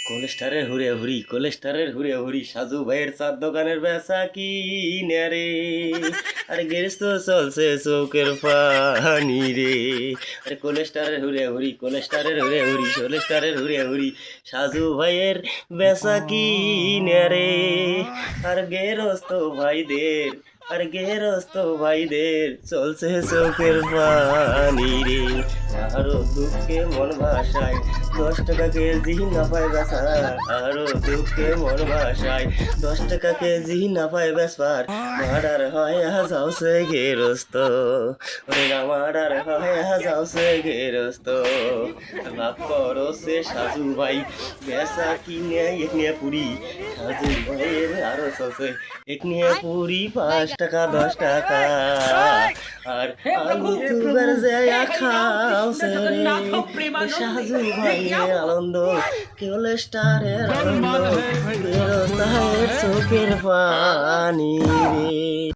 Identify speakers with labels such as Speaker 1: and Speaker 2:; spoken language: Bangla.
Speaker 1: কোলেস্টারের হুড়ে হুড়ি কোলেস্টারের হুড়ে হুড়ি সাজু ভাইয়ের চার দোকানের বেচা কি রে। আরে গেরেস তো চলছে চৌকের পানি রে। আরে কোলেস্টারের হুড়ে হুড়ি কোলেস্টারের হুড়ে হুড়ি কোলেস্টারের হুড়ে হুড়ি সাজু ভাইয়ের বেচা কি রে। আর গেরস্ত ভাইদের আর গেরস্ত ভাইদের চলছে চৌকের পানি রে। আরো দুঃখে মন ভাসায় 10 টাকা কেজি না পায় বেচা। আরো দুঃখে মন ভাসায় 10 টাকা কেজি না পায় বেচবার। মার্ডার হয় যাওছে গেরস্ত ওরে না মার্ডার হয় যাওছে গেরস্ত। লাভ করো সে সাজু ভাই বেচা কিনে এক নিয়ে পুরি। সাজু ভাইয়ের আরো চলছে এক নিয়ে পুরি 5 টাকা 10 টাকা। আর আলু তুবার যায় খাওছে রে সাজু ভাইয়ের আনন্দ কোলেস্টারের আনন্দ বেরোস্তাহের চোখের পানি রে।